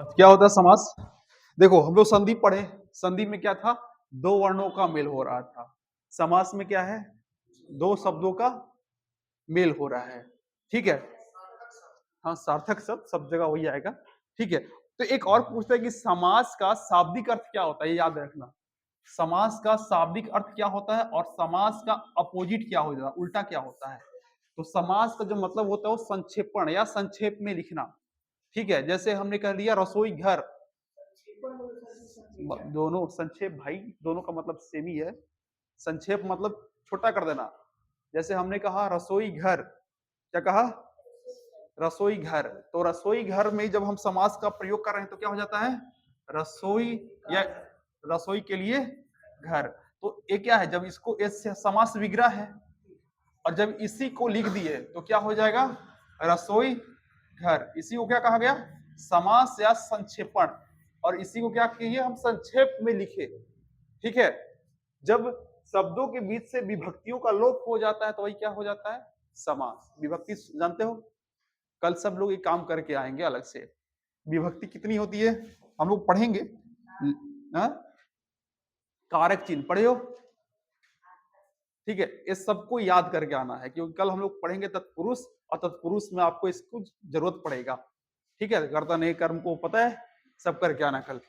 क्या होता है समास? देखो हम लोग संधि पढ़े, संधि में क्या था? दो वर्णों का मेल हो रहा था। समास में क्या है? दो शब्दों का मेल हो रहा है। ठीक है, हाँ सार्थक शब्द सब जगह वही आएगा। ठीक है, तो एक और पूछता है कि समास का शाब्दिक अर्थ क्या होता है, ये याद रखना। समास का शाब्दिक अर्थ क्या होता है और समास का अपोजिट क्या होता है, उल्टा क्या होता है। तो समास का जो मतलब होता है वो संक्षेपण या संक्षेप में लिखना। ठीक है, जैसे हमने कह लिया रसोई घर, दोनों संक्षेप भाई, दोनों का मतलब सेम ही है। संक्षेप मतलब छोटा कर देना। जैसे हमने कहा रसोई घर, क्या कहा? रसोई घर। तो रसोई घर में जब हम समास का प्रयोग कर रहे हैं तो क्या हो जाता है? रसोई या रसोई के लिए घर। तो ये क्या है? जब इसको इससे समास विग्रह है और जब इसी को लिख दिए तो क्या हो जाएगा? रसोई घर। इसी को क्या कहा गया? समास या संक्षेपण। और इसी को क्या किए हम? संक्षेप में लिखे। ठीक है, जब शब्दों के बीच से विभक्तियों का लोप हो जाता है तो वही क्या हो जाता है? समास। विभक्ति जानते हो? कल सब लोग एक काम करके आएंगे अलग से। विभक्ति कितनी होती है हम लोग पढ़ेंगे। हाँ? कारक चिन्ह पढ़े हो? ठीक है, इस सबको याद करके आना है क्योंकि कल हम लोग पढ़ेंगे तत्पुरुष, और तत्पुरुष में आपको इसको जरूरत पड़ेगा। ठीक है, कर्ता नहीं कर्म को पता है, सब करके आना कल।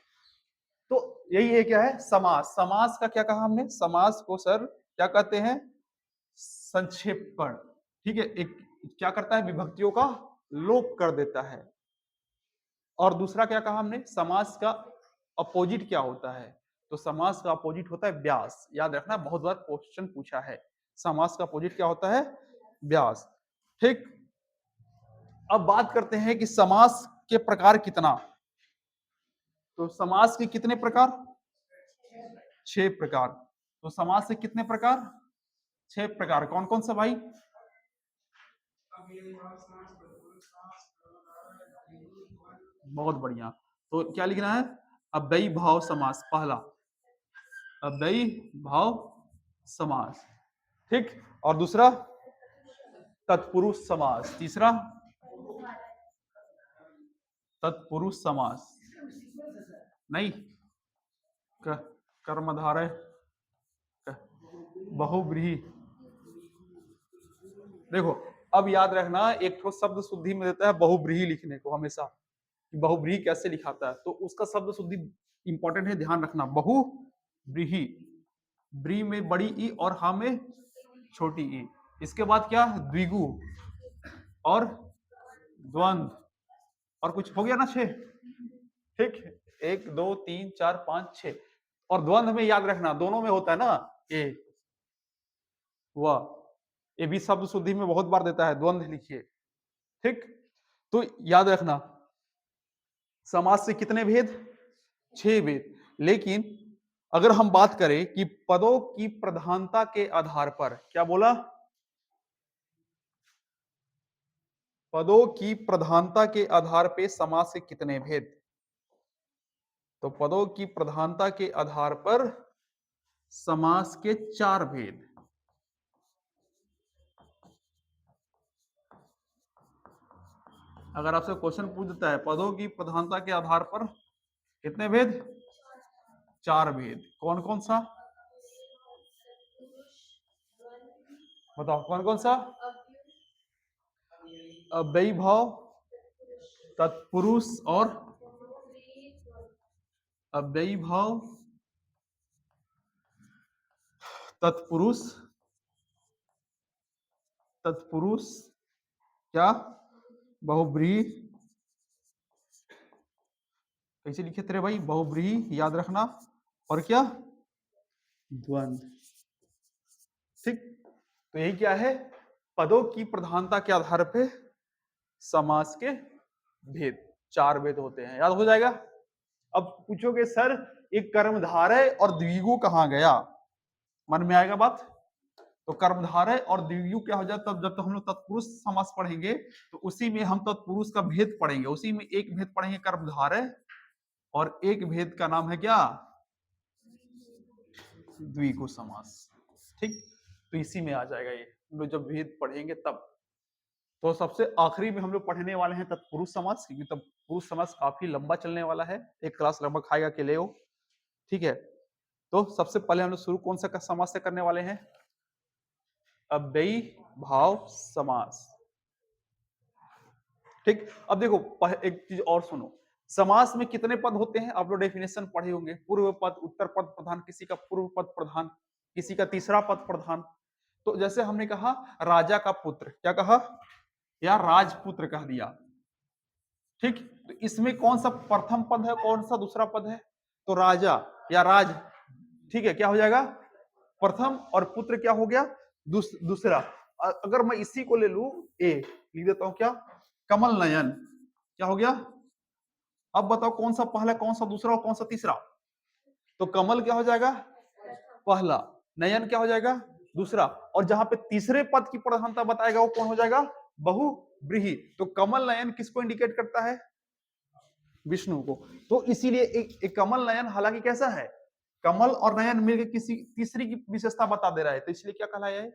तो यही है क्या है? समास। समास का क्या कहा हमने? समास को सर क्या कहते हैं? संक्षेपण। ठीक है, एक क्या करता है? विभक्तियों का लोप कर देता है। और दूसरा क्या कहा हमने? समास का अपोजिट क्या होता है? तो समास का अपोजिट होता है व्यास। याद रखना, बहुत बार क्वेश्चन पूछा है। समास का अपोजिट क्या होता है? व्यास। ठीक, अब बात करते हैं कि समास के प्रकार कितना। तो समास के कितने प्रकार? 6 प्रकार। तो समास के कितने प्रकार? 6 प्रकार। कौन कौन सा भाई? बहुत बढ़िया। तो क्या लिखना है? अव्ययी भाव समास पहला, अव्ययी भाव समास। ठीक, और दूसरा तत्पुरुष समास। तीसरा तत्पुरुष समास नहीं, कर्मधारय, बहुव्रीहि। देखो अब याद रखना, एक ठो शब्द शुद्धि में देता है बहुव्रीहि लिखने को हमेशा, कि बहुव्रीहि कैसे लिखाता है। तो उसका शब्द शुद्धि इंपॉर्टेंट है, ध्यान रखना। बहुव्रीहि, ब्री में बड़ी ई और हा में छोटी ई। इसके बाद क्या? द्विगु और द्वंद्व, और कुछ हो गया ना? 6। ठीक, 1 2 3 4 5 6। और द्वंद्व में याद रखना दोनों में होता है ना, ए वह। ये भी शब्द शुद्धि में बहुत बार देता है, द्वंद्व लिखिए। ठीक, तो याद रखना समास से कितने भेद? 6 भेद। लेकिन अगर हम बात करें कि पदों की प्रधानता के आधार पर, क्या बोला? पदों की प्रधानता के आधार पे समास के कितने भेद? तो पदों की प्रधानता के आधार पर समास के 4 भेद। अगर आपसे क्वेश्चन पूछ देता है पदों की प्रधानता के आधार पर कितने भेद? 4 भेद। कौन कौन सा बताओ? कौन कौन सा? अव्ययी भाव, तत्पुरुष और अव्ययी भाव, तत्पुरुष, तत्पुरुष क्या? बहुव्रीहि। कैसे लिखे तेरे भाई? बहुव्रीहि याद रखना। और क्या? द्वंद्व। ठीक, तो यही क्या है? पदों की प्रधानता के आधार पे समास के भेद, 4 भेद होते हैं। याद हो जाएगा। अब पूछोगे सर एक कर्मधारय और द्विगु कहाँ गया? मन में आएगा बात। तो कर्मधारय और द्विगु क्या हो जाता है? जब तक हम लोग तत्पुरुष समास पढ़ेंगे तो उसी में हम तत्पुरुष का भेद पढ़ेंगे। उसी में एक भेद पढ़ेंगे कर्मधारय, और एक भेद का नाम है क्या? द्विगु समास। ठीक, तो इसी में आ जाएगा ये, हम लोग जब भेद पढ़ेंगे तब। तो सबसे आखिरी में हम लोग पढ़ने वाले हैं तत्पुरुष समास, क्योंकि तब पुरुष समास काफी लंबा चलने वाला है, एक क्लास लगभग खाएगा के ले हो, ठीक है। तो सबसे पहले हम लोग शुरू कौन सा समास से करने वाले हैं? अव्ययी भाव समास, ठीक। अब देखो एक चीज और सुनो, समास में कितने पद होते हैं आप लोग डेफिनेशन पढ़े होंगे, पूर्व पद, उत्तर पद प्रधान, किसी का पूर्व पद प्रधान, किसी का तीसरा पद प्रधान। तो जैसे हमने कहा राजा का पुत्र, क्या कहा? या राजपुत्र कह दिया, ठीक। तो इसमें कौन सा प्रथम पद है, कौन सा दूसरा पद है? तो राजा या राज, ठीक है, क्या हो जाएगा? प्रथम, और पुत्र क्या हो गया? दूसरा। अगर मैं इसी को ले लू, ए लिख देता हूं, क्या? कमल नयन, क्या हो गया? अब बताओ कौन सा पहला, कौन सा दूसरा और कौन सा तीसरा? तो कमल क्या हो जाएगा? पहला। नयन क्या हो जाएगा? दूसरा। और जहां पे तीसरे पद की प्रधानता बताएगा वो कौन हो जाएगा? बहुव्रीहि। तो कमल नयन किसको इंडिकेट करता है? विष्णु को। तो इसीलिए एक कमल नयन हालांकि कैसा है? कमल और नयन मिलकर किसी तीसरी की विशेषता बता दे रहा है, तो इसलिए क्या कहलाया है?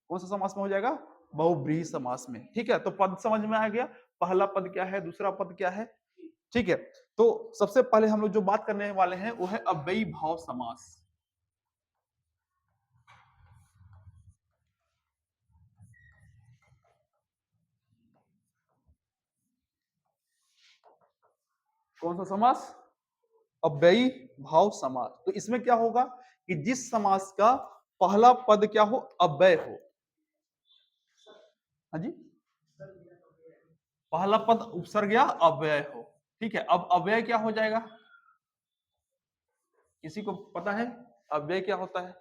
कौन सा समास में हो जाएगा? बहुव्रीहि समास में, ठीक है। तो पद समझ में आ गया, पहला पद क्या है, दूसरा पद क्या है, ठीक है। तो सबसे पहले हम लोग जो बात करने वाले हैं वो है अव्ययी भाव समास। कौन सा समास? अव्ययी भाव समास। तो इसमें क्या होगा कि जिस समास का पहला पद क्या हो? अव्यय हो। हाँ जी, पहला पद उपसर्ग या अव्यय हो, ठीक है। अब अव्यय क्या हो जाएगा? किसी को पता है अव्यय क्या होता है?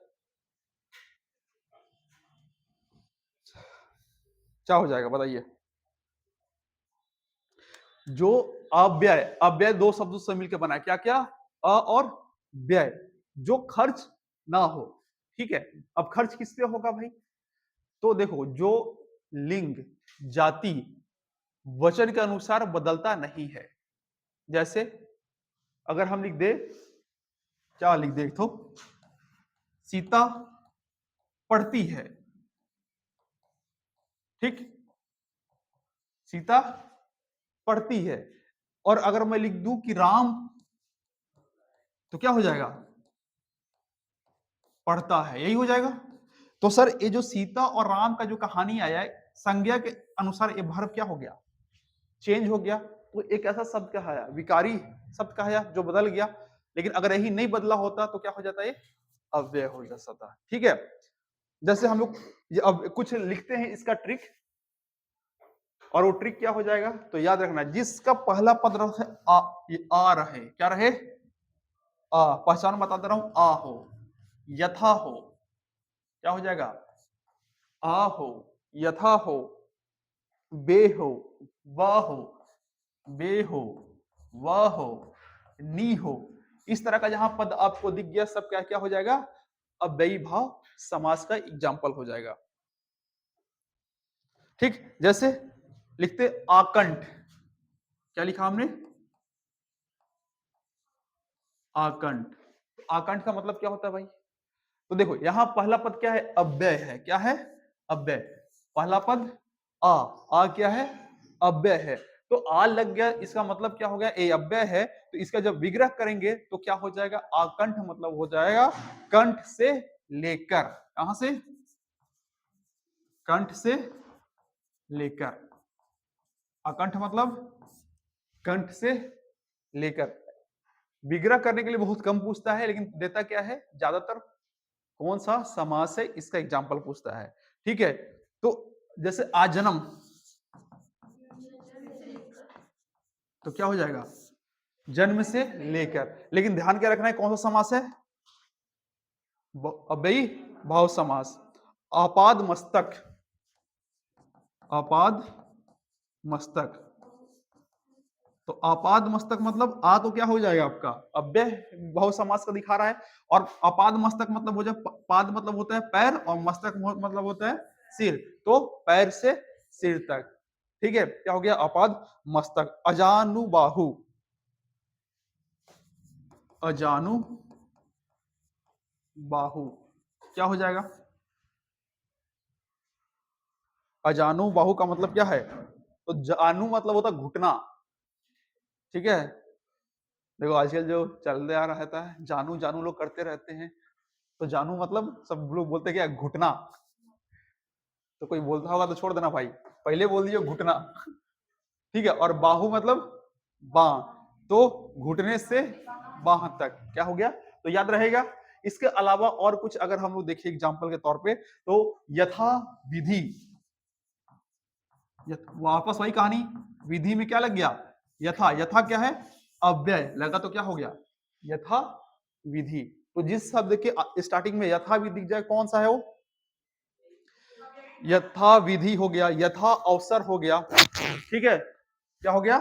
क्या हो जाएगा बताइए? जो अव्यय, अव्यय दो शब्दों से मिलकर बना है, क्या क्या? अ और व्यय, जो खर्च ना हो, ठीक है। अब खर्च किससे होगा भाई? तो देखो, जो लिंग, जाति, वचन के अनुसार बदलता नहीं है। जैसे अगर हम लिख दे, क्या लिख दे, तो सीता पढ़ती है, ठीक, सीता पढ़ती है। और अगर मैं लिख दूं कि राम, तो क्या हो जाएगा? पढ़ता है, यही हो जाएगा। तो सर ये जो सीता और राम का जो कहानी आया है, संज्ञा के अनुसार ये वर्ब क्या हो गया? चेंज हो गया। तो एक ऐसा शब्द कहा, विकारी शब्द कहा जो बदल गया। लेकिन अगर यही नहीं बदला होता तो क्या हो जाता है? अव्यय हो जाता, ठीक है। जैसे हम लोग अब कुछ लिखते हैं इसका ट्रिक, और वो ट्रिक क्या हो जाएगा? तो याद रखना, जिसका पहला पद रहे आ, ये आ रहे, क्या रहे? आ, पहचान बताता रहा हूं, आ हो, यथा हो, क्या हो जाएगा? आ हो, यथा हो, बे हो, वह हो, बे हो, वह हो, नी हो। इस तरह का जहां पद आपको दिख गया, सब क्या क्या हो जाएगा? अव्ययी भाव समास का एग्जाम्पल हो जाएगा, ठीक। जैसे लिखते आकंठ, क्या लिखा हमने? आकंठ। आकंठ का मतलब क्या होता है भाई? तो देखो यहां पहला पद क्या है? अव्यय है, क्या है? अव्यय। पहला पद आ क्या है? अव्यय है। तो आ लग गया, इसका मतलब क्या हो गया? ए अव्यय है, तो इसका जब विग्रह करेंगे तो क्या हो जाएगा? आकंठ मतलब हो जाएगा कंठ से लेकर, कहां से? कंठ से लेकर। अकंठ मतलब कंठ से लेकर। विग्रह करने के लिए बहुत कम पूछता है, लेकिन देता क्या है ज्यादातर? कौन सा समास है इसका एग्जाम्पल पूछता है, ठीक है। तो जैसे आजन्म, तो क्या हो जाएगा? जन्म से लेकर। लेकिन ध्यान क्या रखना है, कौन सा समास है? अव्ययी भाव समास। आपाद मस्तक, आपाद मस्तक। तो आपाद मस्तक मतलब आ तो क्या हो जाएगा आपका? अव्यय भाव समास का दिखा रहा है। और आपाद मस्तक मतलब हो जाए, पाद मतलब होता है पैर, और मस्तक मतलब होता है सिर। तो पैर से सिर तक, ठीक है। क्या हो गया? आपाद मस्तक। अजानु बाहु, अजानु बाहु, क्या हो जाएगा? अजानु बाहु का मतलब क्या है? तो जानू मतलब होता घुटना, ठीक है। देखो आजकल जो चलते आ रहता है, जानू जानू लोग करते रहते हैं। तो जानू मतलब सब लोग बोलते हैं क्या, घुटना। तो कोई बोलता होगा तो छोड़ देना भाई, पहले बोल दियो घुटना। ठीक है। और बाहु मतलब बाह, तो घुटने से बाह तक क्या हो गया, तो याद रहेगा। इसके अलावा और कुछ अगर हम लोग देखें एग्जांपल के तौर पे, तो यथा विधि, वापस वही कहानी, विधि में क्या लग गया, यथा। यथा क्या है, अव्यय लगा तो क्या हो गया, यथा विधि। तो जिस शब्द के स्टार्टिंग में यथा विधि दिख जाए, कौन सा है वो, यथा विधि हो गया, यथा अवसर हो गया। ठीक है, क्या हो गया,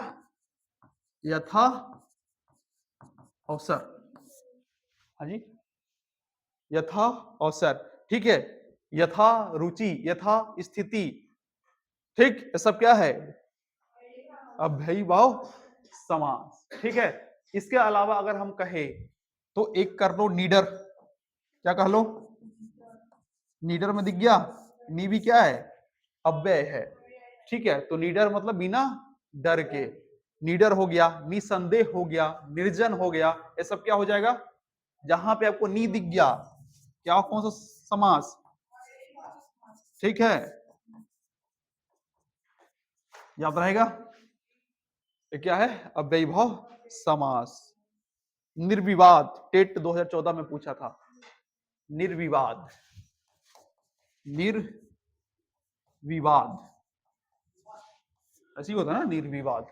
यथा अवसर। हाँ जी, यथा अवसर। ठीक है, यथा रुचि, यथा स्थिति। ठीक, ये सब क्या है, अव्ययीभाव समास। ठीक है। इसके अलावा अगर हम कहे तो एक कर लो नीडर, क्या कह लो, नीडर में दिख गया, नी भी क्या है, अव्यय है। ठीक है, तो नीडर मतलब बिना डर के, नीडर हो गया, निसंदेह हो गया, निर्जन हो गया, ये सब क्या हो जाएगा, जहां पे आपको नी दिख गया, क्या कौन सा समास। ठीक है, याद रहेगा, ये क्या है, अव्ययीभाव समास। निर्विवाद, टेट 2014 में पूछा था, निर्विवाद, निर्विवाद ऐसी होता है ना, निर्विवाद।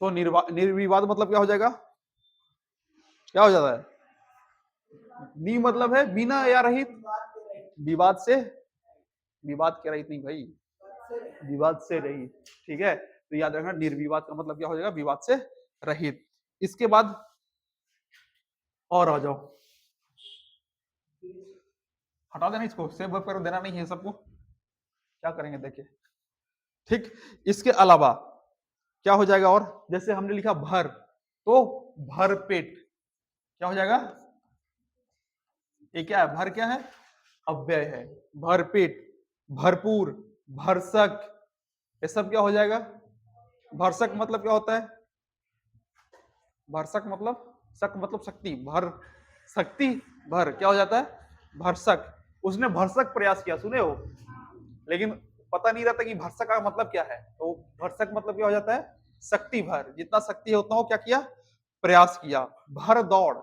तो निर्विवाद मतलब क्या हो जाएगा, क्या हो जाता है, नी मतलब है बिना या रहित, विवाद से, विवाद के रहित नहीं भाई, विवाद से रहित। ठीक है, तो याद रखना निर्विवाद का मतलब क्या हो जाएगा, विवाद से रहित। इसके बाद और आ जाओ, हटा देना इसको, सेव कर देना नहीं है सबको, क्या करेंगे देखिए। ठीक, इसके अलावा क्या हो जाएगा, और जैसे हमने लिखा भर, तो भर पेट क्या हो जाएगा, ये क्या है, भर क्या है, अव्यय है। भरपेट, भरपूर, भरसक, ये सब क्या हो जाएगा, भरसक मतलब क्या होता है, भरसक मतलब, सक मतलब शक्ति, भर शक्ति, भर क्या हो जाता है, भरसक। उसने भरसक प्रयास किया, सुने हो, लेकिन पता नहीं रहता कि भरसक का मतलब क्या है। तो भरसक मतलब क्या हो जाता है, शक्ति भर, जितना शक्ति है उतना हो क्या किया, प्रयास किया। भर दौड़,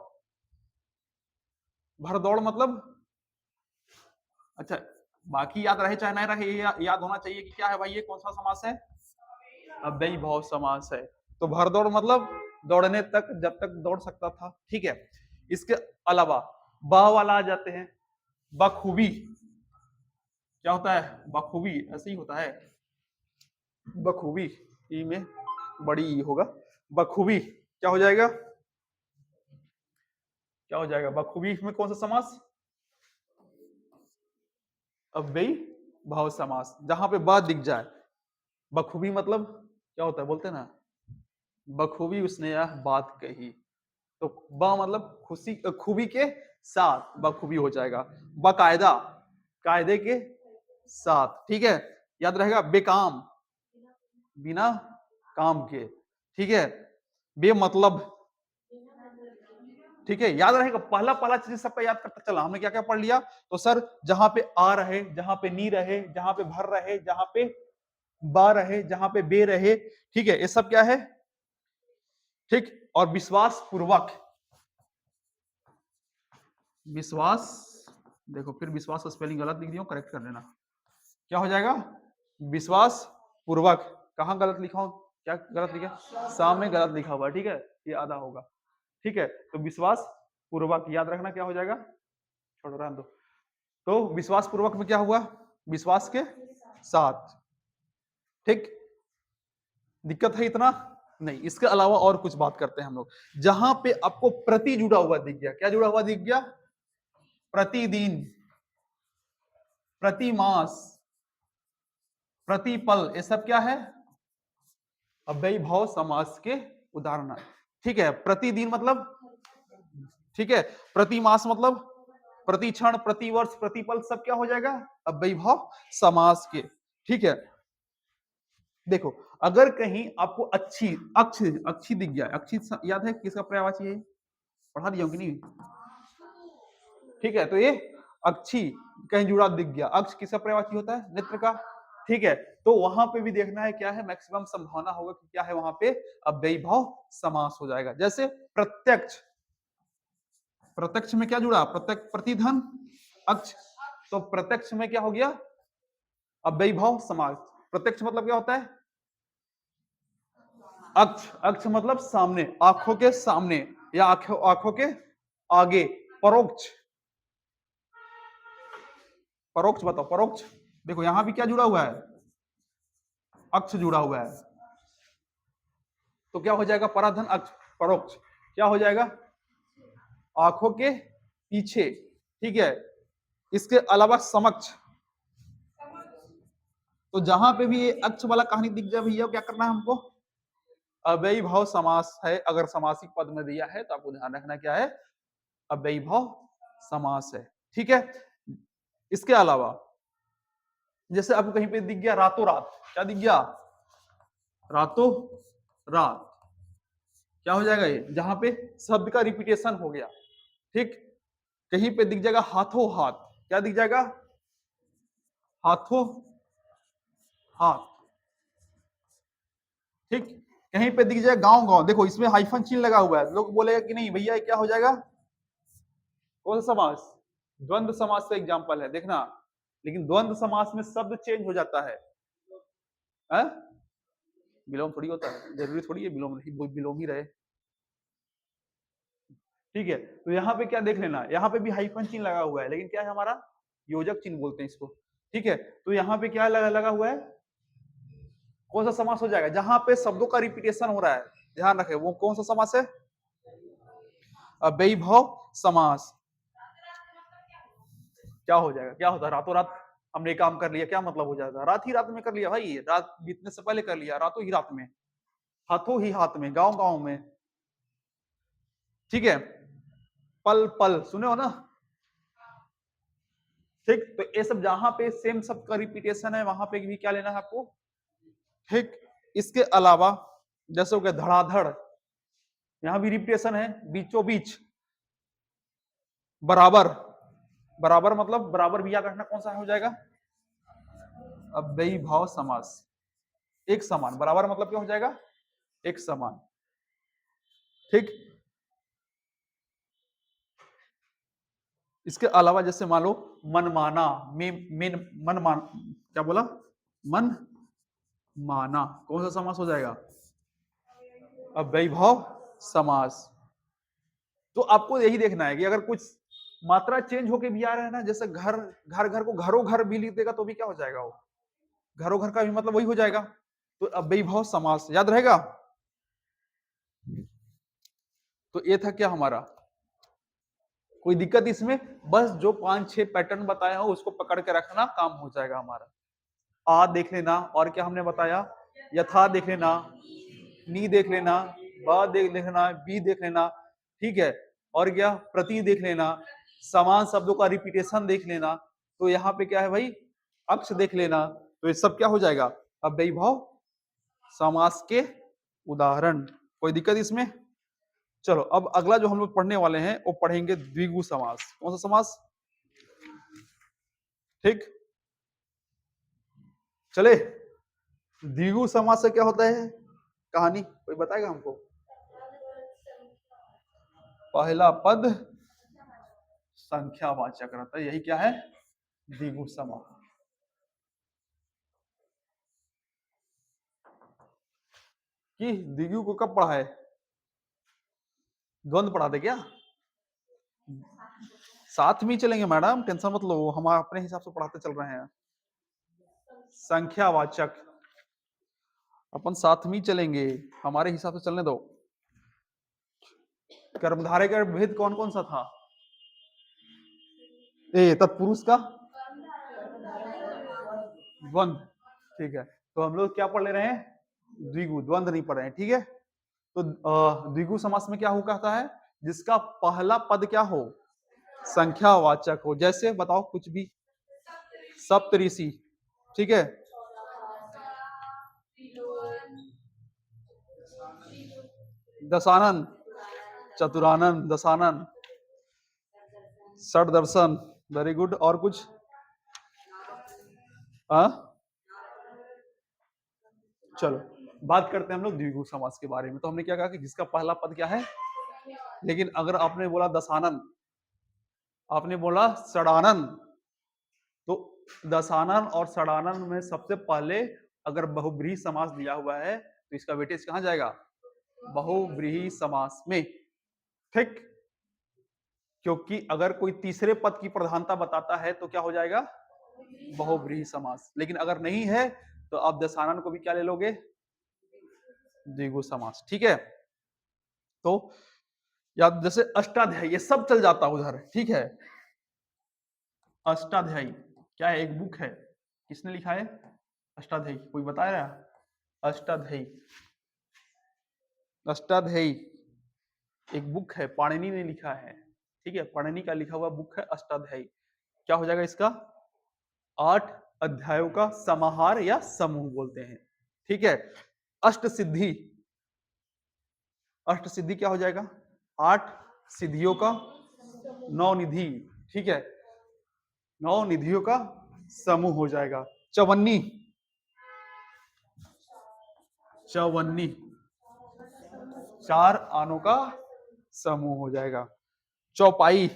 भर दौड़ मतलब, अच्छा बाकी याद रहे चाहे नहीं रहे, ये याद होना चाहिए कि क्या है भाई, ये कौन सा समास है, अव्ययीभाव समास है। तो भर दौड़ मतलब दौड़ने तक, जब तक दौड़ सकता था। ठीक है, इसके अलावा बा वाला आ जाते हैं, बखूबी, क्या होता है, बखूबी ऐसे ही होता है, बखूबी, ई में बड़ी ई होगा, बखूबी क्या हो जाएगा, क्या हो जाएगा, बखूबी में कौन सा समास, अव्ययी भाव समास, जहां पे ब दिख जाए। बखूबी मतलब क्या होता है, बोलते हैं ना, बखूबी उसने यह बात कही, तो ब मतलब खुशी, खूबी के साथ बखूबी हो जाएगा। बाकायदा, कायदे के साथ। ठीक है, याद रहेगा, बेकाम, बिना काम के। ठीक है, बेमतलब, ठीक है, याद रहेगा, पहला पहला चीज सबका याद करता चला। हमने क्या क्या पढ़ लिया, तो सर जहां पे आ रहे, जहां पे नी रहे, जहां पे भर रहे, जहां पे बा रहे, जहां पे बे रहे। ठीक है, ये सब क्या है, ठीक। और विश्वास पूर्वक, विश्वास, देखो फिर विश्वास का स्पेलिंग गलत लिख दिया, करेक्ट कर लेना, क्या हो जाएगा, विश्वास पूर्वक। कहां गलत लिखा हूं, क्या गलत लिखा, सामने गलत लिखा हुआ है, ठीक है, ये आधा होगा। ठीक है, तो विश्वास पूर्वक याद रखना क्या हो जाएगा, छोड़ो रहने दो। तो विश्वास पूर्वक में क्या हुआ, विश्वास के साथ। ठीक, दिक्कत है इतना नहीं। इसके अलावा और कुछ बात करते हैं हम लोग, जहां पे आपको प्रति जुड़ा हुआ दिख गया, क्या जुड़ा हुआ दिख गया, प्रतिदिन, प्रति मास, प्रतिपल, ये सब क्या है, अव्ययीभाव समास के उदाहरण। ठीक है, प्रतिदिन मतलब, ठीक है, प्रति मास मतलब प्रति क्षण, प्रति वर्ष, प्रतिपल, सब क्या हो जाएगा, अव्ययीभाव समास के। ठीक है, देखो अगर कहीं आपको अच्छी अक्ष अच्छी दिख जाए, अच्छी याद है किसका पर्यायवाची है, पढ़ा दिया हूं कि नहीं? ठीक है, तो ये अक्षी कहीं जुड़ा दिख गया, अक्ष किसका पर्यायवाची होता है? नेत्र का। ठीक है, तो वहां पे भी देखना है क्या है, मैक्सिमम संभावना होगा कि क्या है वहां पे अव्ययीभाव समास हो जाएगा। जैसे प्रत्यक्ष, प्रत्यक्ष में क्या जुड़ा? प्रत्यक्ष प्रतिधन अक्ष, तो प्रत्यक्ष में क्या हो गया? अव्ययीभाव समास। प्रत्यक्ष मतलब क्या होता है? अक्ष, अक्ष मतलब सामने, आंखों के सामने या आंखों के आगे। परोक्ष, परोक्ष बताओ, परोक्ष देखो यहां भी क्या जुड़ा हुआ है? अक्ष जुड़ा हुआ है, तो क्या हो जाएगा? पराधन अक्ष, परोक्ष क्या हो जाएगा? आंखों के पीछे। ठीक है, इसके अलावा समक्ष, तो जहां पे भी ये अक्ष वाला कहानी दिख जाए भैया क्या करना है हमको? अव्ययीभाव समास है, अगर समासिक पद में दिया है तो आपको ध्यान रखना क्या है? अव्ययीभाव समास है। ठीक है, इसके अलावा जैसे आपको कहीं पे दिख गया रातों रात, क्या दिख गया? रातों रात, क्या हो जाएगा ये? जहां पे शब्द का रिपीटेशन हो गया। ठीक, कहीं पे दिख जाएगा हाथों हाथ, क्या दिख जाएगा? हाथों हाथ। ठीक, कहीं पे दिख जाए गांव गांव, देखो इसमें हाइफन चिन्ह लगा हुआ है, लोग बोलेगा कि नहीं भैया क्या हो जाएगा? कौन सा समास? द्वंद्व समास का एग्जांपल है, देखना। लेकिन द्वंद्व समास में शब्द चेंज हो जाता है, विलोम थोड़ी होता है, जरूरी थोड़ी है विलोम ही रहे। ठीक है, तो यहाँ पे क्या देख लेना, यहाँ पे भी हाइफन चिन्ह लगा हुआ है, लेकिन क्या है हमारा? योजक चिन्ह बोलते हैं इसको। ठीक है, तो यहाँ पे क्या लगा हुआ है? कौन सा समास हो जाएगा? जहां पे शब्दों का रिपीटेशन हो रहा है, ध्यान रखें वो कौन सा समास है? अव्ययीभाव समास। क्या हो जाएगा? क्या होता है? रातों रात हमने काम कर लिया, क्या मतलब हो जाएगा? रात ही रात में कर लिया भाई, रात बीतने से पहले कर लिया, रातों ही रात में, हाथों ही हाथ में, गांव गांव में। ठीक है, पल पल सुने हो ना? ठीक, तो ये सब जहां पे सेम शब्द का रिपीटेशन है वहां पे भी क्या लेना है आपको? ठीक, इसके अलावा जैसे हो गया धड़ाधड़, यहां भी रिपीटेशन है, बीचों बीच, बराबर, बराबर मतलब बराबर भी याद रखना कौन सा हो जाएगा? अव्ययीभाव समास। एक समान, बराबर मतलब क्या हो जाएगा? एक समान। ठीक, इसके अलावा जैसे मान लो मनमाना, मनमान, क्या बोला? मन माना, कौन सा समास हो जाएगा? अव्ययीभाव समास। तो आपको यही देखना है कि अगर कुछ मात्रा चेंज होके भी आ रहा है ना, जैसे घर घर घर को घरों घर भी लिख देगा तो भी क्या हो जाएगा? वो घरों घर का भी मतलब वही हो जाएगा, तो अव्ययीभाव समास याद रहेगा। तो ये था क्या हमारा? कोई दिक्कत इसमें? बस जो 5-6 पैटर्न बताया हो उसको पकड़ के रखना, काम हो जाएगा हमारा। आ देख लेना, और क्या हमने बताया? यथा देख लेना, नी देख लेना, ब देख लेना, बी देख लेना। ठीक है, और क्या? प्रति देख लेना, समान शब्दों का रिपीटेशन देख लेना। तो यहाँ पे क्या है भाई? अक्ष देख लेना। तो ये सब क्या हो जाएगा? अव्ययीभाव समास के उदाहरण। कोई दिक्कत इसमें? चलो अब अगला जो हम लोग पढ़ने वाले हैं वो पढ़ेंगे द्विगु समास। कौन सा समास? ठीक, चले। द्विगु समास से क्या होता है कहानी, कोई बताएगा हमको? पहला पद संख्यावाचक रहता है, यही क्या है? द्विगु समास। कि द्विगु को कब पढ़ा है? द्वंद्व पढ़ाते क्या? साथ में चलेंगे मैडम, टेंशन मत लो, हम अपने हिसाब से पढ़ाते चल रहे हैं। संख्यावाचक अपन साथ में चलेंगे, हमारे हिसाब से चलने दो। कर्मधारय का भेद कौन कौन सा था? ए तत्पुरुष का द्वंद्व। ठीक है, तो हम लोग क्या पढ़ ले रहे हैं? द्विगु, द्वंद्व नहीं पढ़ रहे हैं। ठीक है, तो द्विगु समास में क्या हो कहता है? जिसका पहला पद क्या हो? संख्यावाचक हो। जैसे बताओ कुछ भी। सप्तऋषि, ठीक है, दशानन, चतुरानन, दशानन, षट दर्शन, वेरी गुड। और कुछ? चलो बात करते हैं हम लोग द्विगु समास के बारे में। तो हमने क्या कहा कि जिसका पहला पद क्या है, लेकिन अगर आपने बोला दशानन, आपने बोला षडानन, तो दशानन और षडानन में सबसे पहले अगर बहुब्रीहि समास दिया हुआ है तो इसका वेटेज कहां जाएगा? बहुब्रीहि समास में, ठीक। क्योंकि अगर कोई तीसरे पद की प्रधानता बताता है तो क्या हो जाएगा? बहुब्रीहि समास। लेकिन अगर नहीं है तो आप दशानन को भी क्या ले लोगे? द्विगु समास, ठीक है। तो या जैसे अष्टाध्यायी, ये सब चल जाता उधर, ठीक है। अष्टाध्यायी क्या है? एक बुक है, किसने लिखा है अष्टाध्यायी? कोई बता रहा है? अष्टाध्यायी, अष्टाध्यायी एक बुक है, पाणिनि ने लिखा है, ठीक है। पाणिनि का लिखा हुआ बुक है अष्टाध्यायी। क्या हो जाएगा इसका? 8 अध्यायों का समाहार या समूह बोलते हैं, ठीक है। अष्ट सिद्धि, अष्ट सिद्धि क्या हो जाएगा? 8 सिद्धियों का 9 निधि, ठीक है। 9 निधियों का समूह हो जाएगा। चवन्नी, चवन्नी 4 आनों का समूह हो जाएगा। चौपाई,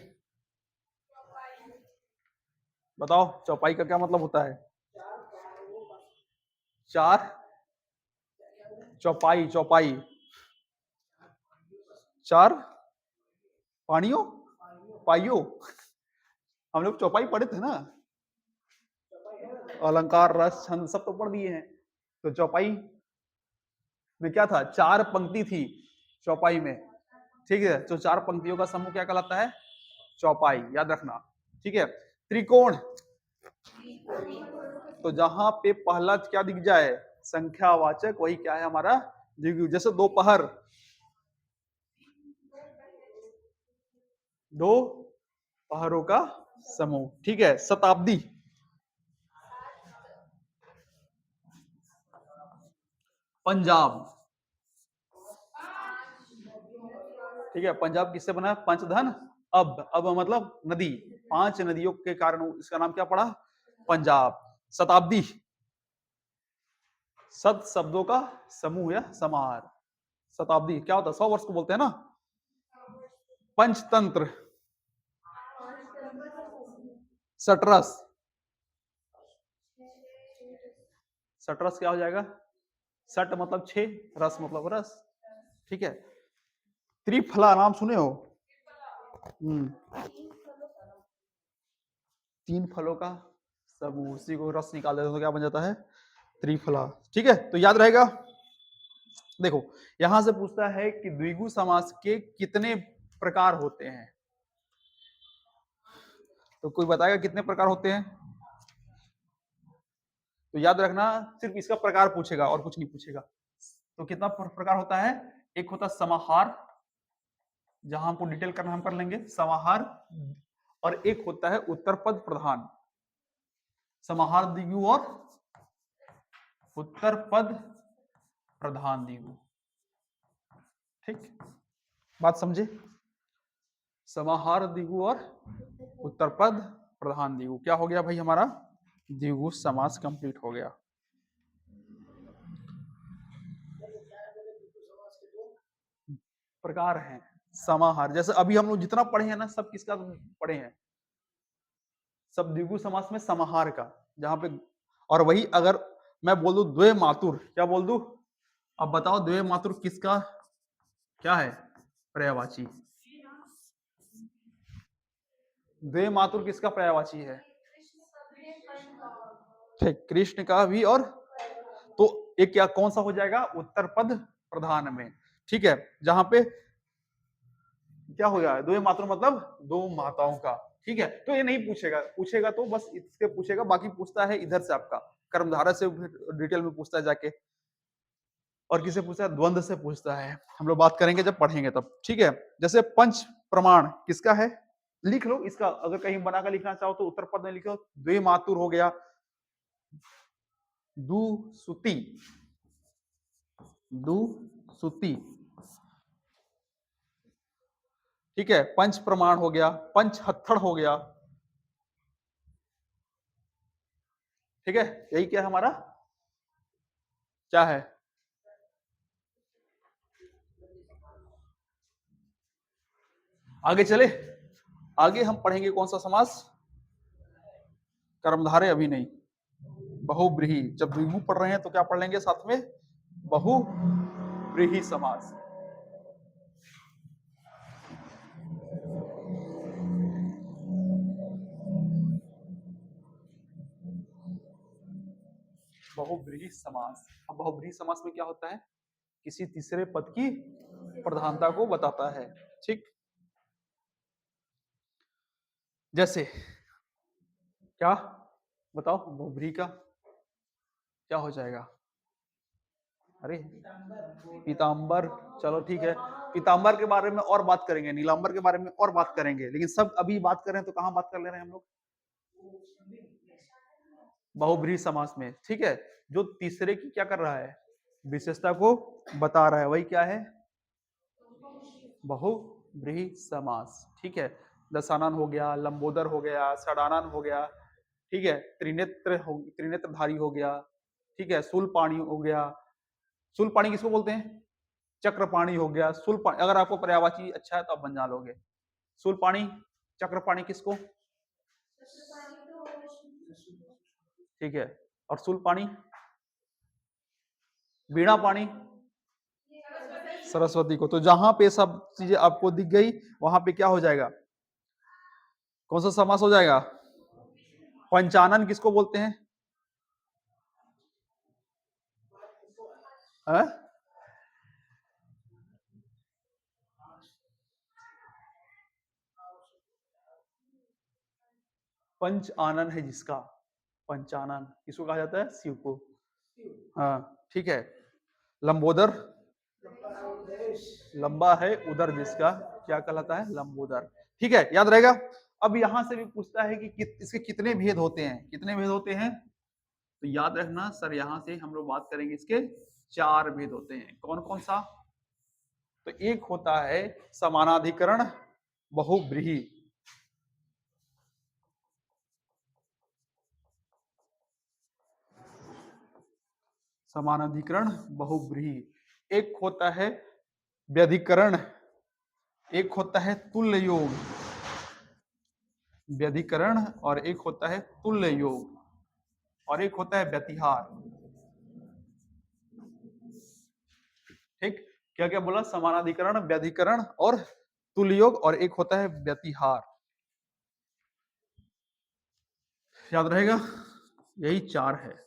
बताओ चौपाई का क्या मतलब होता है? 4 चौपाई, चौपाई 4 पानियों, पाइयों, हम लोग चौपाई पढ़े थे ना, अलंकार रस छंद सब तो पढ़ दिए हैं। तो चौपाई में क्या था? 4 पंक्ति थी चौपाई में, ठीक है। तो 4 पंक्तियों का समूह क्या कहलाता है? चौपाई, याद रखना, ठीक है। त्रिकोण, तो जहां पे पहला क्या दिख जाए संख्यावाचक, वही क्या है हमारा द्विगु। जैसे दोपहर, 2 पहरों का समूह, ठीक है। शताब्दी, पंजाब, ठीक है। पंजाब किससे बना है? पंचधन अब मतलब नदी, 5 नदियों के कारण इसका नाम क्या पड़ा? पंजाब। शताब्दी, सत शब्दों का समूह या समाहार। शताब्दी क्या होता है? 100 वर्ष को बोलते हैं ना। पंचतंत्र, सटरस, सटरस क्या हो जाएगा? सट मतलब 6, रस मतलब रस, ठीक है। त्रिफला नाम सुने हो? 3 फलों का समूह, उसी को रस निकाल देते तो क्या बन जाता है? त्रिफला, ठीक है। तो याद रहेगा। देखो यहां से पूछता है कि द्विगु समास के कितने प्रकार होते हैं, तो कोई बताएगा कितने प्रकार होते हैं? तो याद रखना, सिर्फ इसका प्रकार पूछेगा और कुछ नहीं पूछेगा। तो कितना प्रकार होता है? एक होता है समाहार, जहां हमको डिटेल करना हम कर लेंगे समाहार, और एक होता है उत्तर पद प्रधान। समाहार द्विगु और उत्तर पद प्रधान द्विगु, ठीक, बात समझे? समाहार द्विगु और उत्तर पद प्रधान द्विगु, क्या हो गया भाई? हमारा द्विगु समास कंप्लीट हो गया। प्रकार हैं समाहार, जैसे अभी हम लोग जितना पढ़े हैं ना, सब किसका पढ़े हैं? सब द्विगु समास में समाहार का, जहां पे, और वही अगर मैं बोल दूं द्वे मातुर, क्या बोल दूं? अब बताओ द्वे मातुर किसका क्या है? पर्यायवाची। द्वे मातुर किसका पर्यायवाची है? ठीक, कृष्ण का भी। और तो एक क्या कौन सा हो जाएगा? उत्तर पद प्रधान में, ठीक है। जहां पे क्या हो जाएगा? द्वे मातुर मतलब 2 माताओं का, ठीक है। तो ये नहीं पूछेगा, पूछेगा तो बस इसके पूछेगा, बाकी पूछता है इधर से आपका कर्मधारय से डिटेल में पूछता है जाके, और किसे पूछता है? द्वंद्व से पूछता है। हम लोग बात करेंगे जब पढ़ेंगे तब, ठीक है। जैसे पंच प्रमाण किसका है? लिख लो इसका, अगर कहीं बनाकर लिखना चाहो तो उत्तर पद में लिखो। द्वे मातुर हो गया, दुसुति, दुसुति, ठीक है, पंच प्रमाण हो गया, पंच हत्थड़ हो गया, ठीक है, यही क्या है हमारा, क्या है, आगे चले, आगे हम पढ़ेंगे कौन सा समास, कर्मधारय अभी नहीं, बहुब्रीहि, जब द्विगु पढ़ रहे हैं तो क्या पढ़ लेंगे साथ में, बहुब्रीहि समास। बहुब्रीहि समास। अब बहुब्रीहि समास में क्या होता है, किसी तीसरे पद की प्रधानता को बताता है, ठीक, जैसे क्या, बताओ बहुब्रीहि का क्या हो जाएगा, अरे पीतांबर, चलो ठीक है, पीतांबर के बारे में और बात करेंगे, नीलांबर के बारे में और बात करेंगे, लेकिन सब अभी बात करें तो कहां बात कर ले रहे हैं हम लोग, बहुब्रीहि समास में, ठीक है, जो तीसरे की क्या कर रहा है, विशेषता को बता रहा है, वही क्या है, बहुब्रीहि समास, ठीक है, दशानन हो गया, लंबोदर हो गया, षडानन हो गया, ठीक है, त्रिनेत्रधारी हो गया, ठीक है, शूलपाणी हो गया, शूलपाणी किसको बोलते हैं, चक्रपाणी हो गया, शूलपाणी, अगर आपको पर्यायवाची अच्छा है तो आप बन जा लोगे, शूलपाणी, चक्रपाणी किसको, ठीक है, और शूलपाणी, वीणा पाणी, सरस्वती को, तो जहां पे सब चीजें आपको दिख गई वहां पे क्या हो जाएगा, कौन सा समास हो जाएगा, पंचानन किसको बोलते हैं, है? पंच आनन है जिसका, पंचानन किसको कहा जाता है, शिव को, हाँ ठीक है, लंबोदर, लंबा है उदर जिसका, क्या कहलाता है, लंबोदर, ठीक है, याद रहेगा। अब यहां से भी पूछता है कि इसके कितने भेद होते हैं, कितने भेद होते हैं, तो याद रखना सर, यहां से हम लोग बात करेंगे इसके 4 भेद होते हैं, कौन कौन सा, तो एक होता है समानाधिकरण बहुब्रीहि, समानाधिकरण बहुब्रीहि, एक होता है व्यधिकरण, एक होता है तुल्य योग, व्यधिकरण, और एक होता है तुल्य योग, और एक होता है व्यतिहार, ठीक, क्या क्या बोला, समानाधिकरण, व्यधिकरण और तुल्य योग, और एक होता है व्यतिहार, याद रहेगा, यही 4 है,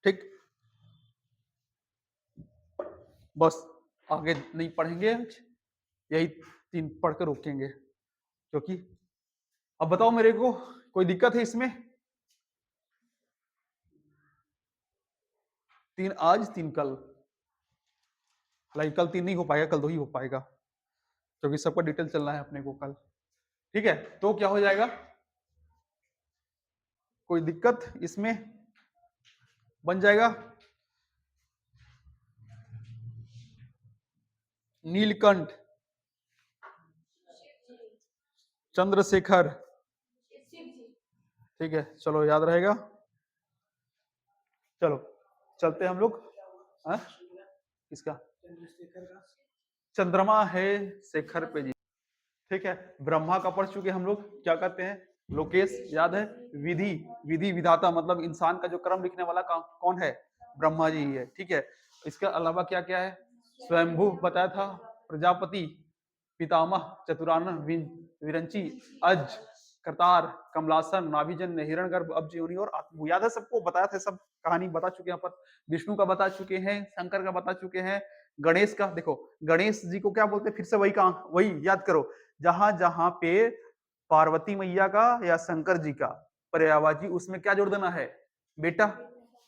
ठीक, बस आगे नहीं पढ़ेंगे, यही 3 पढ़ कर रोकेंगे, क्योंकि अब बताओ मेरे को कोई दिक्कत है इसमें, 3 आज 3 कल, लाइक कल 3 नहीं हो पाएगा, कल 2 ही हो पाएगा, क्योंकि सबका डिटेल चलना है अपने को कल, ठीक है, तो क्या हो जाएगा, कोई दिक्कत इसमें, बन जाएगा, नीलकंठ, चंद्रशेखर, ठीक है, चलो याद रहेगा, चलो चलते हम लोग, किसका, चंद्रमा है शेखर पे जी, ठीक है, ब्रह्मा का पढ़ चुके हम लोग, क्या कहते हैं, लोकेश, याद है, विधि, विधि विधाता, मतलब इंसान का जो कर्म लिखने वाला कौन है, ब्रह्मा जी ही है, ठीक है, इसके अलावा क्या क्या है, स्वयंभू बताया था, प्रजापति, पितामह, चतुरानन, विरंची, अज, करतार, कमलासन, नाभिजन, हिरण्यगर्भ, अब्जयोनि और आत्मभू, याद है सबको, बताया था, सब कहानी बता चुके हैं, यहाँ पर विष्णु का बता चुके हैं, शंकर का बता चुके हैं, गणेश का, देखो गणेश जी को क्या बोलते हैं, फिर से वही वही याद करो, जहां जहां पे पार्वती मैया का या शंकर जी का पर्यायवाची, उसमें क्या जोड़ देना है, बेटा,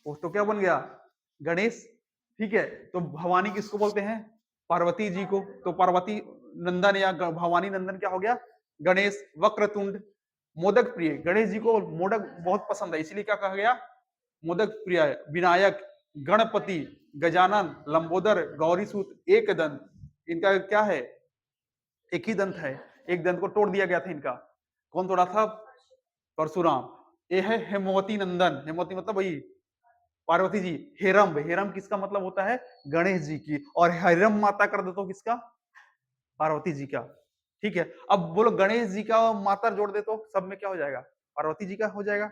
वो तो क्या बन गया, गणेश, ठीक है, तो भवानी किसको बोलते हैं, पार्वती जी को, तो पार्वती नंदन या भवानी नंदन क्या हो गया, गणेश, वक्रतुंड, मोदक प्रिय, गणेश जी को मोदक बहुत पसंद है, इसीलिए क्या कहा गया, मोदक प्रिय। विनायक, गणपति, गजानन, लंबोदर, गौरीसूत, एक दंत, इनका क्या है, एक ही दंत है, एक दंत को तोड़ दिया गया था इनका। कौन तोड़ा था, परशुराम। ये है हेमवती नंदन, हेमवती मतलब वही पार्वती जी। हेरम्ब, हेरम्ब किसका मतलब होता है, गणेश जी की, और हेरम माता कर दो तो किसका, पार्वती जी का। ठीक है, अब बोलो गणेश जी का माता जोड़ दे तो सब में क्या हो जाएगा, पार्वती जी का हो जाएगा।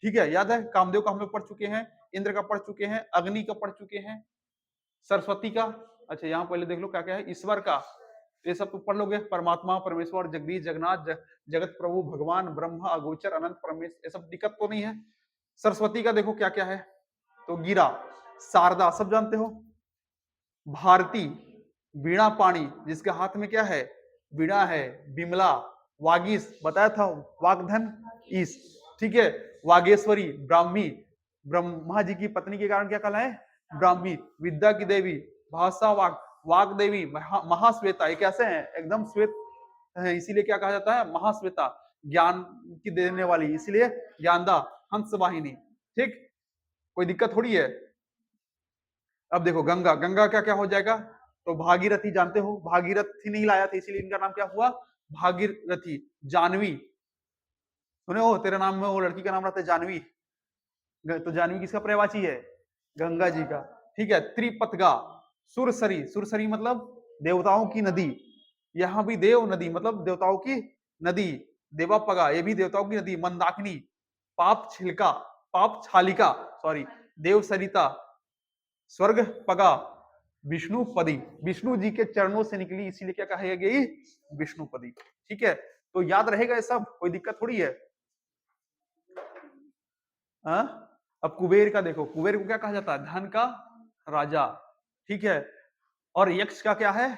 ठीक है, याद है कामदेव का हम लोग पढ़ चुके हैं, इंद्र का पढ़ चुके हैं, अग्नि का पढ़ चुके हैं, सरस्वती का। अच्छा यहाँ पहले देख लो क्या क्या है, ईश्वर का, ये सब तो पढ़ लोगे, परमात्मा, परमेश्वर, जगदीश, जगन्नाथ, जगत प्रभु, भगवान, ब्रह्मा, अगोचर, अनंत, परमेश्वर, ये सब दिक्कत तो नहीं है। सरस्वती का देखो क्या क्या है, तो गिरा, शारदा सब जानते हो, भारती, वीणा पाणी जिसके हाथ में क्या है, वीणा है, बिमला, वागीश बताया था, वागधन ईश। ठीक है, वागेश्वरी, ब्राह्मी, ब्रह्मा जी की पत्नी के कारण क्या कहलाए, ब्राह्मी, विद्या की देवी, भाषा वाक, वाग देवी, महाश्वेता, ये कैसे हैं, एकदम श्वेत है, इसीलिए क्या कहा जाता है, महाश्वेता, ज्ञान की देने वाली, इसीलिए ज्ञानदा, हंस वाहिनी। ठीक, कोई दिक्कत थोड़ी है। अब देखो गंगा, गंगा क्या क्या हो जाएगा, तो भागीरथी जानते हो, भागीरथी नहीं लाया था इसीलिए इनका नाम क्या हुआ, भागीरथी। जानवी, सुने हो, तेरे नाम में वो लड़की का नाम रहता है जानवी, तो जानवी किसका पर्यायवाची है, गंगा जी का। ठीक है, त्रिपतगा, सुरसरी, सुरसरी मतलब देवताओं की नदी, यहाँ भी देव नदी मतलब देवताओं की नदी, देवापगा ये भी देवताओं की नदी, मंदाकिनी, पाप छिलका, पाप छालिका, सॉरी, देव सरिता, स्वर्ग पगा, विष्णुपदी, विष्णु जी के चरणों से निकली इसीलिए क्या कहा गई, विष्णुपदी। ठीक है, तो याद रहेगा ये सब, कोई दिक्कत थोड़ी है। हाँ, अब कुबेर का देखो, कुबेर को क्या कहा जाता है, धन का राजा। ठीक है, और यक्ष का क्या है,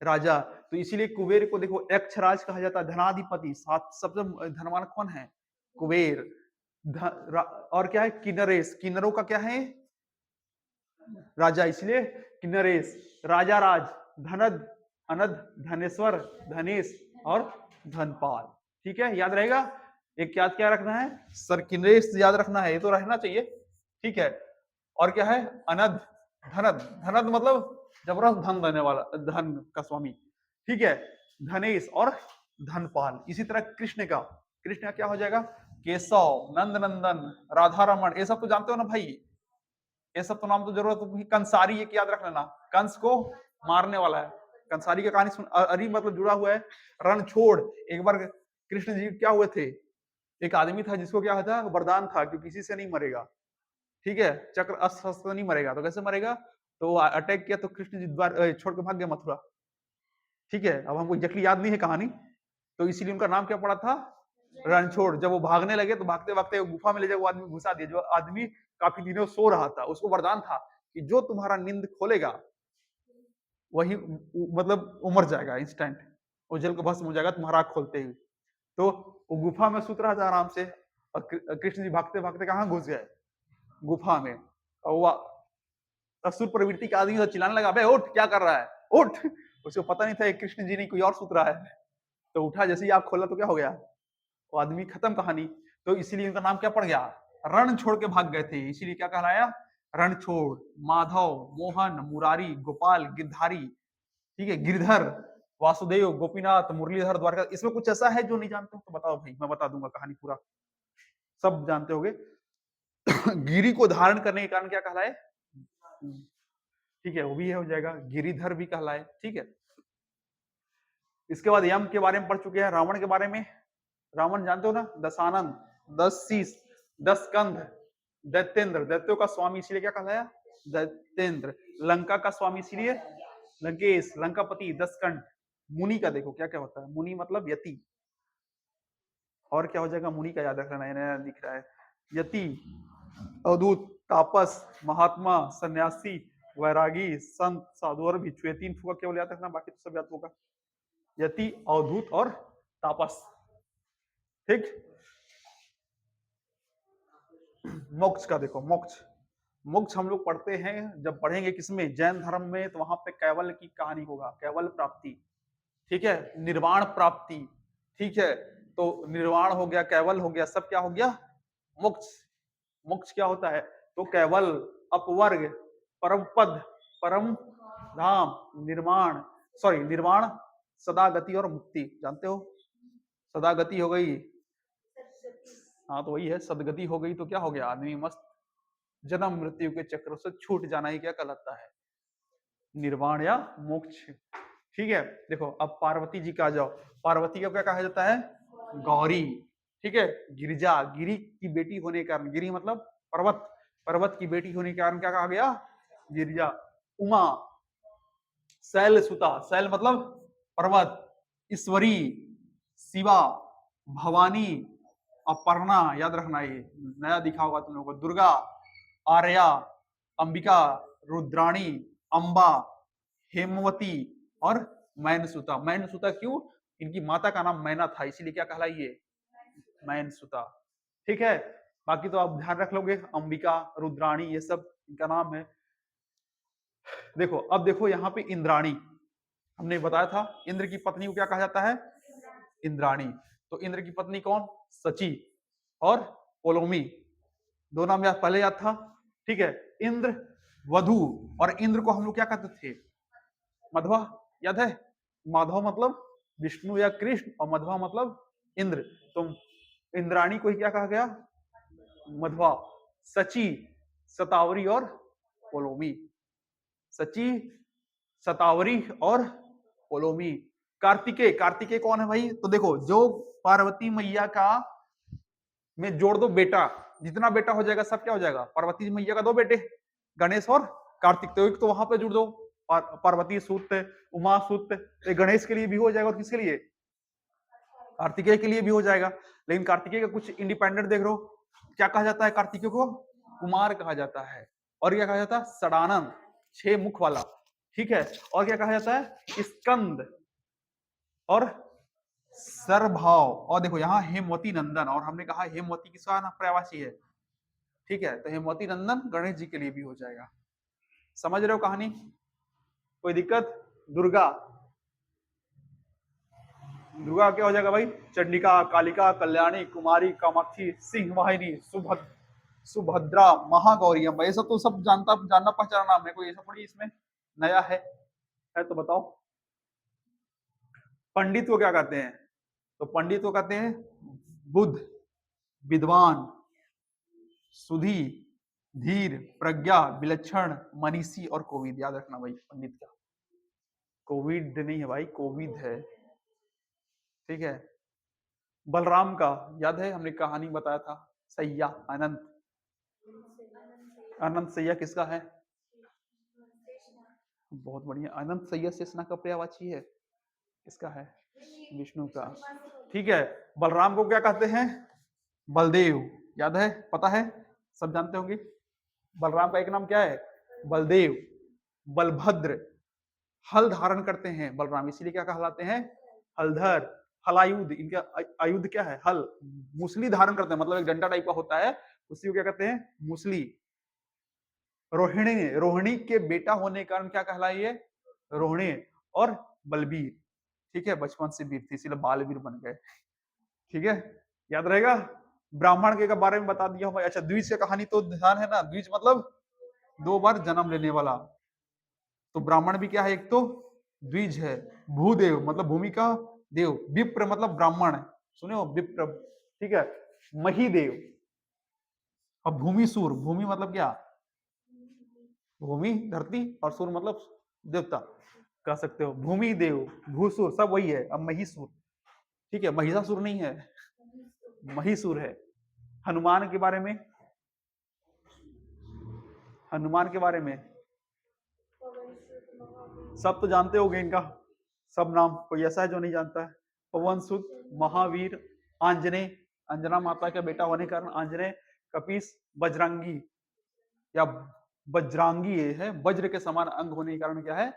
राजा, तो इसीलिए कुबेर को देखो यक्षराज कहा जाता है, धनाधिपति, सात सबसे धनवान कौन है, कुबेर। और क्या है, किन्नरेश, किन्नरों का क्या है, राजा, इसलिए किन्नरेश। राजा राज, धनद, अनद, धनेश्वर, धनेश और धनपाल। ठीक है, याद रहेगा, एक याद क्या रखना है, सर किन्नरेश याद रखना है, ये तो रहना चाहिए। ठीक है, और क्या है, अनद, धनद, धनद मतलब जबरदस्त धन देने वाला, धन का स्वामी। ठीक है, धनेश और धनपाल। इसी तरह कृष्ण का, कृष्ण का क्या हो जाएगा, केशव, नंद नंदन, राधा रमन, ये सब तो जानते हो ना भाई, ये सब तो नाम तो जरूरत नहीं। कंसारी एक याद रख लेना, कंस को मारने वाला है, कंसारी की कहानी सुन, अरी मतलब जुड़ा हुआ है, रण छोड़। एक बार कृष्ण जी क्या हुए थे, एक आदमी था जिसको क्या था, वरदान था कि किसी से नहीं मरेगा। ठीक है, चक्र अस्त्र शस्त्र नहीं मरेगा, तो कैसे मरेगा, तो अटैक किया तो कृष्ण जी द्वार छोड़ के भाग गया मथुरा। ठीक है, अब हमको एग्जैक्टली याद नहीं है कहानी, तो इसीलिए उनका नाम क्या पड़ा था, रणछोड़। जब वो भागने लगे तो भागते भागते गुफा में ले जाकर वो आदमी घुसा दिया, जो आदमी काफी दिनों सो रहा था, उसको वरदान था कि जो तुम्हारा नींद खोलेगा वही मतलब उमर जाएगा इंस्टेंट, वो जल को भस्म हो जाएगा तुम्हारा आंख खोलते ही। तो वो गुफा में सुत रहा था आराम से, और कृष्ण जी भागते भागते कहाँ घुस गए, गुफा में। और वो असुर प्रवृत्ति का आदमी तो चिल्लाने लगा, बे उठ, क्या कर रहा है, उठ। उसको पता नहीं था कृष्ण जी नहीं कोई और सुत रहा है, तो उठा, जैसे ही आंख खोला तो क्या हो गया, वो आदमी, खत्म कहानी। तो इसीलिए उनका नाम क्या पड़ गया, रण छोड़ के भाग गए थे, इसीलिए क्या कहलाया, रणछोड़। माधव, मोहन, मुरारी, गोपाल, गिरधारी, ठीक है, गिरधर, वासुदेव, गोपीनाथ, मुरलीधर, द्वारका। इसमें कुछ ऐसा है जो नहीं जानते हो तो बताओ भाई, मैं बता दूंगा कहानी पूरा, सब जानते होगे। गिरी को धारण करने के कारण क्या कहलाए, ठीक है, वो भी है, हो जाएगा, गिरिधर भी कहलाए। ठीक है, इसके बाद यम के बारे में पढ़ चुके हैं, रावण के बारे में। रावण जानते हो ना, दशानन, 10 शीश, 10 कंध, दैत्येंद्र, दैत्यों का स्वामी इसीलिए क्या कहलाया, दैत्येंद्र। लंका का स्वामी इसीलिए लंकेश, लंकापति, 10 कंठ। मुनि का देखो क्या क्या होता है, मुनि मतलब यति, और क्या हो जाएगा, मुनि का याद रखना, नया दिख रहा है, यति, अवधूत, तापस, महात्मा, सन्यासी, वैरागी, संत, साधु और भिक्षु। ये 3 फुका केवल याद रखना, बाकी तो सब याद होगा, यति, अवधूत और तापस। ठीक, मोक्ष का देखो, मोक्ष, मोक्ष हम लोग पढ़ते हैं, जब पढ़ेंगे किसमें, जैन धर्म में, तो वहां पे कैवल्य की कहानी होगा, कैवल्य प्राप्ति। ठीक है, निर्वाण प्राप्ति। ठीक है, तो निर्वाण हो गया, कैवल हो गया, सब क्या हो गया? मोक्ष। मोक्ष क्या होता है? तो कैवल, अपवर्ग, परम पद, परम धाम, निर्माण, सॉरी निर्वाण, सदागति और मुक्ति। जानते हो? सदागति हो गई, हाँ तो वही है, सदगति हो गई तो क्या हो गया? आदमी मस्त जन्म मृत्यु के चक्र से छूट जाना ही क्या कहलाता है? निर्वाण या मोक्ष। ठीक है, देखो अब पार्वती जी का आ जाओ। पार्वती को क्या कहा जाता है? गौरी। ठीक है, गिरिजा, गिरी की बेटी होने के कारण, गिरी मतलब पर्वत, पर्वत की बेटी होने के कारण क्या कहा गया? गिरिजा। उमा, शैल सुता, शैल मतलब पर्वत, ईश्वरी, शिवा, भवानी, अपर्णा, याद रखना ये नया दिखा होगा तुम लोगों को, दुर्गा, आर्या, अंबिका, रुद्राणी, अंबा, हेमवती और मैनसुता। मैनसुता क्यों? इनकी माता का नाम मैना था, इसीलिए क्या कहलाई ये? मैनसुता। ठीक है, बाकी तो आप ध्यान रख लोगे, अंबिका, रुद्राणी, ये सब इनका नाम है। देखो अब देखो यहाँ पे इंद्राणी, हमने बताया था इंद्र की पत्नी को क्या कहा जाता है? इंद्राणी। तो इंद्र की पत्नी कौन? सची और पोलोमी, दो नाम याद पहले याद था। ठीक है, इंद्र, वधु, और इंद्र को हम लोग क्या कहते थे? मध्वा, याद है? माधव मतलब विष्णु या कृष्ण और मध्वा मतलब इंद्र, तो इंद्राणी को ही क्या कहा गया? मध्वा। सची, सतावरी और पोलोमी। सची, सतावरी और पोलोमी। कार्तिकेय, कार्तिकेय कौन है भाई? तो देखो जो पार्वती मैया का में जोड़ दो बेटा, जितना बेटा हो जाएगा सब क्या हो जाएगा? पार्वती मैया का दो बेटे, गणेश और कार्तिक, तो एक तो वहां पे जुड़ दो, पार्वती सूत, उमा सूत, तो गणेश के लिए भी हो जाएगा और किसके लिए? कार्तिकेय के लिए भी हो जाएगा। लेकिन कार्तिकेय का कुछ इंडिपेंडेंट देख लो, क्या कहा जाता है कार्तिकेय को? कुमार कहा जाता है। और क्या कहा जाता है? सडानंद, 6 मुख वाला। ठीक है, और क्या कहा जाता है? स्कंद और सर्वभाव। और देखो यहाँ हेमवती नंदन, और हमने कहा हेमवती किसका ना पर्यायवाची है। ठीक है, तो हेमवती नंदन गणेश जी के लिए भी हो जाएगा। समझ रहे हो कहानी? कोई दिक्कत? दुर्गा, दुर्गा क्या हो जाएगा भाई? चंडिका, कालिका, कल्याणी, कुमारी, कामाक्षी, सिंह वाहिनी, सुभद्रा, महागौरी अम्बा। ये सब तो सब जानना पहचाना नाम है, कोई ऐसा थोड़ी इसमें नया है तो बताओ। पंडित को क्या कहते हैं? तो पंडित को कहते हैं बुद्ध, विद्वान, सुधी, धीर, प्रज्ञा, विलक्षण, मनीषी और कोविद। याद रखना भाई पंडित का, कोविड नहीं है भाई, कोविद है। ठीक है, बलराम का याद है, हमने कहानी बताया था, सैया, अनंत। अनंत सैया किसका है? बहुत बढ़िया, अनंत सैया शेषना का पर्यायवाची है, किसका है? विष्णु का। ठीक है, बलराम को क्या कहते हैं? बलदेव। याद है? पता है? सब जानते होंगे। बलराम का एक नाम क्या है? बलदेव। बलभद्र, हल धारण करते हैं बलराम, इसीलिए क्या कहलाते हैं? हलधर। हलायुध, इनका आयुध क्या है? हल। मुसली धारण करते हैं, मतलब एक डंडा टाइप का होता है, उसी को क्या कहते हैं? मुसली। रोहिणी, रोहिणी के बेटा होने के कारण क्या कहलाए ये? रोहिणी। और बलबीर, ठीक है, बचपन से वीर थे इसीलिए बालवीर बन गए। ठीक है, याद रहेगा। ब्राह्मण के बारे में बता दिया भाई। अच्छा, द्विज की कहानी तो ध्यान है ना? द्विज मतलब 2 बार जन्म लेने वाला, तो ब्राह्मण भी क्या है? एक तो द्विज है। भूदेव मतलब भूमि का देव। विप्र मतलब ब्राह्मण, सुने हो? विप्र। ठीक है, महीदेव। अब भूमि सूर, भूमि मतलब क्या? भूमि धरती, और सूर मतलब देवता, कह सकते हो। भूमि देव, भूसुर, सब वही है। अब महिसूर, ठीक है, महिषासुर नहीं है, महिसूर है। हनुमान के बारे में, हनुमान के बारे में सब तो जानते होंगे इनका सब नाम, कोई ऐसा है जो नहीं जानता है? पवन सुत, महावीर, आंजनेय, अंजना माता का बेटा होने के कारण आंजनेय, कपीस, बजरंगी या बजरांगी, ये है वज्र के समान अंग होने के कारण क्या है?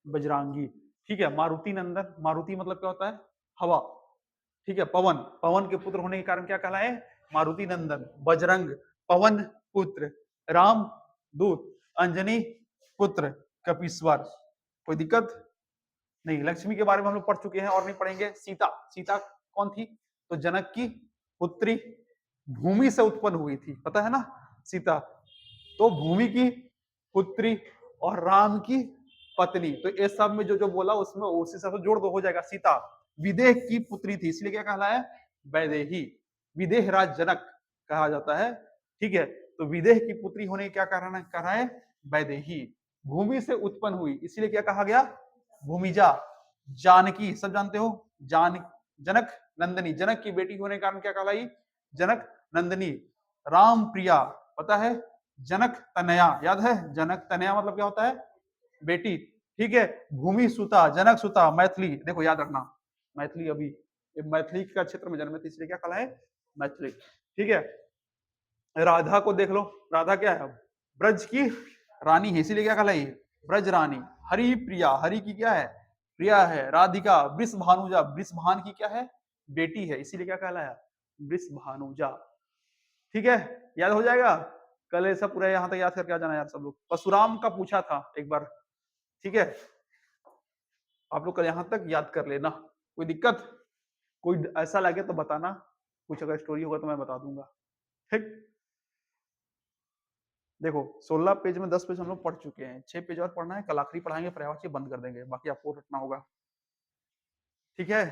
बजरांगी। ठीक है, मारुति नंदन, मारुति मतलब क्या होता है? हवा। ठीक है, पवन, पवन के पुत्र होने के कारण क्या कहलाए? मारुति नंदन। बजरंग, पवन पुत्र। राम, दूत। अंजनी, पुत्र। कपीश्वर। कोई दिक्कत नहीं। लक्ष्मी के बारे में हम लोग पढ़ चुके हैं और नहीं पढ़ेंगे। सीता, सीता कौन थी? तो जनक की पुत्री भूमि से उत्पन्न हुई थी, पता है ना, सीता। तो भूमि की पुत्री और राम की पत्नी, तो इस सब में जो जो बोला उसमें उसी हिसाब से जोड़ दो, हो जाएगा। सीता विदेह की पुत्री थी, इसलिए क्या कहलाया? वैदेही। विदेह राज जनक कहा जाता है, ठीक है। तो विदेह की पुत्री होने क्या कारण कहा है? वैदेही। भूमि से उत्पन्न हुई, इसीलिए क्या कहा गया? भूमिजा। जानकी, सब जानते हो, जान जनक नंदिनी, जनक की बेटी होने के कारण क्या कहलाई? जनक नंदिनी। राम प्रिया, पता है? जनक तनया, याद है? जनक तनया मतलब क्या होता है? बेटी, ठीक है। भूमि सुता, जनक सुता। मैथिली, देखो याद रखना, मैथिली अभी मैथिली का क्षेत्र में जन्मे थे, इसलिए क्या कहला है? मैथिली, ठीक है। राधा को देख लो, राधा क्या है? ब्रज की रानी है, इसीलिए क्या कहलाई? ब्रज रानी। हरि प्रिया, हरि की क्या है? प्रिया है। राधिका वृषभानुजा, वृषभान की क्या है? बेटी है, इसीलिए क्या कहलाया? वृषभानुजा, ठीक है। याद हो जाएगा, कल ऐसा पूरा यहाँ तक याद करके आ जाना यार सब लोग। परशुराम का पूछा था एक बार, ठीक है। आप लोग कल यहाँ तक याद कर लेना। कोई दिक्कत, कोई ऐसा लगे तो बताना, कुछ अगर स्टोरी होगा तो मैं बता दूंगा, ठीक। देखो 16 पेज में 10 पेज हम लोग पढ़ चुके हैं, 6 पेज और पढ़ना है, कल आखिरी पढ़ाएंगे, पर्यायवाची बंद कर देंगे, बाकी आपको रटना होगा, ठीक है।